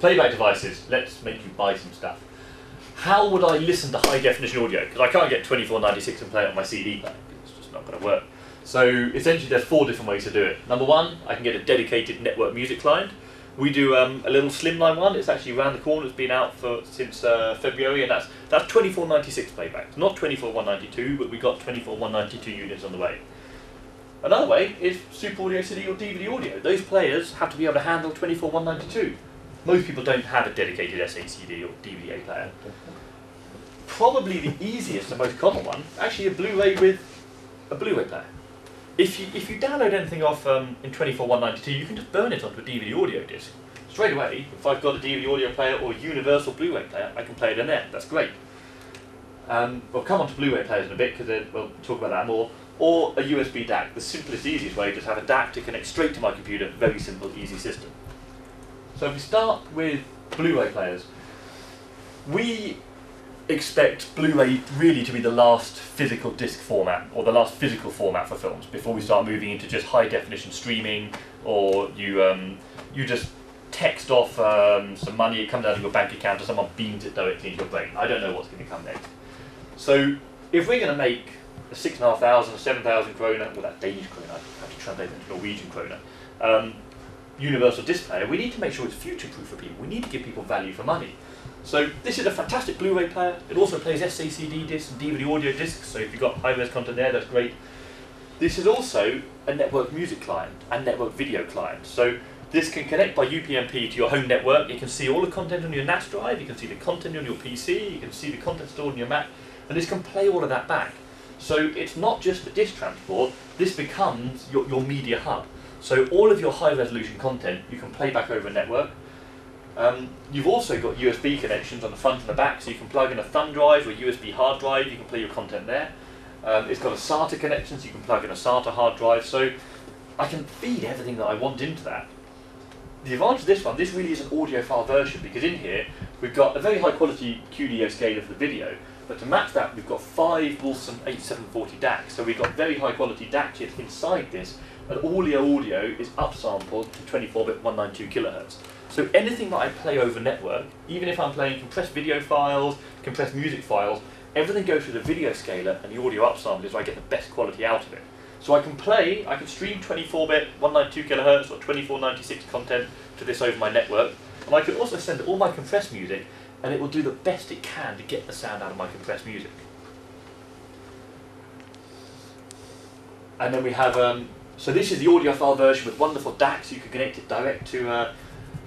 Playback devices, let's make you buy some stuff. How would I listen to high definition audio? Because I can't get 2496 and play it on my CD player. It's just not going to work. So essentially there's 4 different ways to do it. Number 1, I can get a dedicated network music client. We do a little slimline one. It's actually around the corner. It's been out since February, and that's 2496 playback. Not 24192, but we got 24192 units on the way. Another way is Super Audio CD or DVD audio. Those players have to be able to handle 24192. Most people don't have a dedicated SACD or DVD player. Probably the easiest and most common one, actually a Blu-ray with a Blu-ray player. If you download anything off in 24192, you can just burn it onto a DVD audio disc. Straight away, if I've got a DVD audio player or a universal Blu-ray player, I can play it in there. That's great. We'll come on to Blu-ray players in a bit, because we'll talk about that more. Or a USB DAC, the simplest, easiest way, just have a DAC to connect straight to my computer. Very simple, easy system. So if we start with Blu-ray players, we expect Blu-ray really to be the last physical disc format, or the last physical format for films, before we start moving into just high definition streaming, or you just text off some money, it comes out of your bank account, or someone beams it directly into your brain. I don't know what's going to come next. So if we're going to make a 6,500, 7,000 kroner, well, that's Danish kroner, I have to translate that to Norwegian kroner, universal disc player, we need to make sure it's future-proof for people. We need to give people value for money. So this is a fantastic Blu-ray player. It also plays SACD discs and DVD audio discs, so if you've got high-res content there, that's great. This is also a network music client and network video client. So this can connect by UPnP to your home network. You can see all the content on your NAS drive, you can see the content on your PC, you can see the content stored on your Mac, and this can play all of that back. So it's not just the disk transport, this becomes your media hub. So all of your high-resolution content you can play back over a network. You've also got USB connections on the front and the back, so you can plug in a thumb drive or a USB hard drive, you can play your content there. It's got a SATA connection, so you can plug in a SATA hard drive, so I can feed everything that I want into that. The advantage of this one, this really is an audiophile version, because in here we've got a very high quality QDO scaler for the video, but to match that we've got 5 Wilson 8740 DACs, so we've got very high quality DAC chips inside this, and all the audio is upsampled to 24-bit 192 kilohertz. So anything that I play over network, even if I'm playing compressed video files, compressed music files, everything goes through the video scaler and the audio upsample is where I get the best quality out of it. So I can stream 24-bit 192 kilohertz or 2496 content to this over my network, and I can also send all my compressed music, and it will do the best it can to get the sound out of my compressed music. And then we have, so this is the audiophile version with wonderful DACs. You can connect it direct to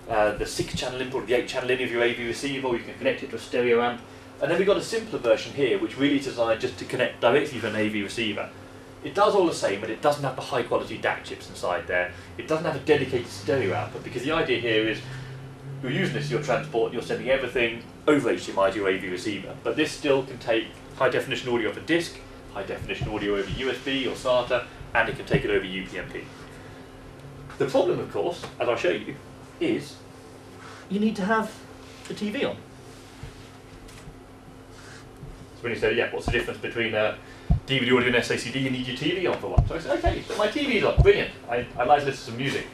the 6-channel input or the 8-channel in of your AV receiver, or you can connect it to a stereo amp. And then we've got a simpler version here, which really is designed just to connect directly to an AV receiver. It does all the same, but it doesn't have the high quality DAC chips inside there. It doesn't have a dedicated stereo output, because the idea here is you're using this for your transport, you're sending everything over HDMI to your AV receiver. But this still can take high definition audio over disk, high definition audio over USB or SATA, and it can take it over UPnP. The problem, of course, as I'll show you, is you need to have a TV on. So when you say, yeah, what's the difference between DVD audio and SACD, you need your TV on for one. So I said, okay, so my TV's on, brilliant. I like to listen to some music.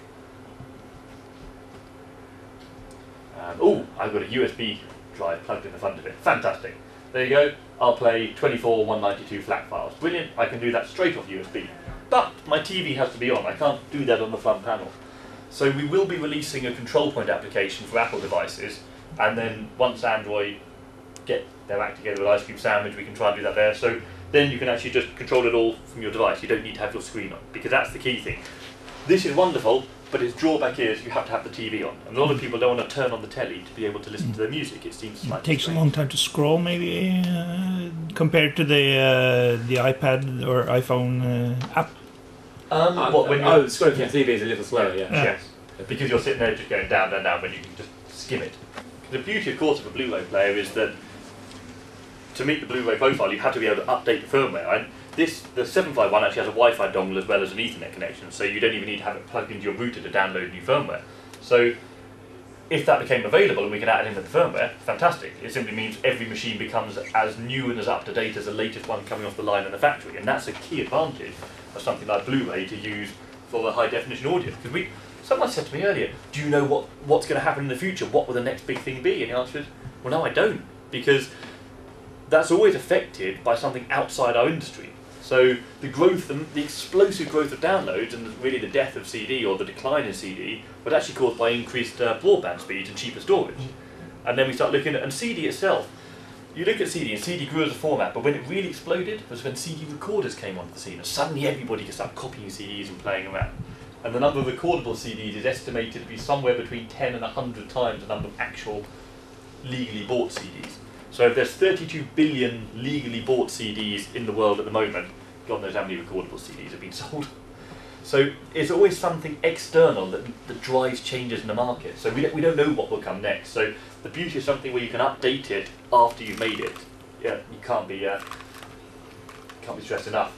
Oh, I've got a USB drive plugged in the front of it. Fantastic. There you go. I'll play 24 192 FLAC files. Brilliant. I can do that straight off USB. But my TV has to be on. I can't do that on the front panel. So we will be releasing a control point application for Apple devices, and then once Android get their act together with Ice Cream Sandwich, we can try and do that there. So then you can actually just control it all from your device. You don't need to have your screen on, because that's the key thing. This is wonderful, but its drawback is you have to have the TV on. And a lot of people don't want to turn on the telly to be able to listen to their music. It seems slightly It takes strange. a long time to scroll, maybe, compared to the iPad or iPhone app. When you're scrolling through the TV is a little slower, yeah. Yes, because you're sitting there just going down, down, down, when you can just skim it. The beauty, of course, of a Blu-ray player is that to meet the Blu-ray profile, you have to be able to update the firmware. And the 751 actually has a Wi-Fi dongle as well as an Ethernet connection, so you don't even need to have it plugged into your router to download new firmware. So if that became available and we could add it in with the firmware, fantastic. It simply means every machine becomes as new and as up-to-date as the latest one coming off the line in the factory, and that's a key advantage of something like Blu-ray to use for the high-definition audio. Because Someone said to me earlier, do you know what's going to happen in the future? What will the next big thing be? And the answer is, well, no, I don't, because that's always affected by something outside our industry. So the growth, the explosive growth of downloads and really the death of CD or the decline in CD was actually caused by increased broadband speeds and cheaper storage. And then we start looking at, and CD itself, you look at CD, and CD grew as a format, but when it really exploded was when CD recorders came onto the scene. And suddenly everybody could start copying CDs and playing them out. And the number of recordable CDs is estimated to be somewhere between 10 and 100 times the number of actual legally bought CDs. So if there's 32 billion legally bought CDs in the world at the moment, God knows how many recordable CDs have been sold. So it's always something external that drives changes in the market. So we don't know what will come next. So the beauty of something where you can update it after you've made it, yeah, you can't be stressed enough.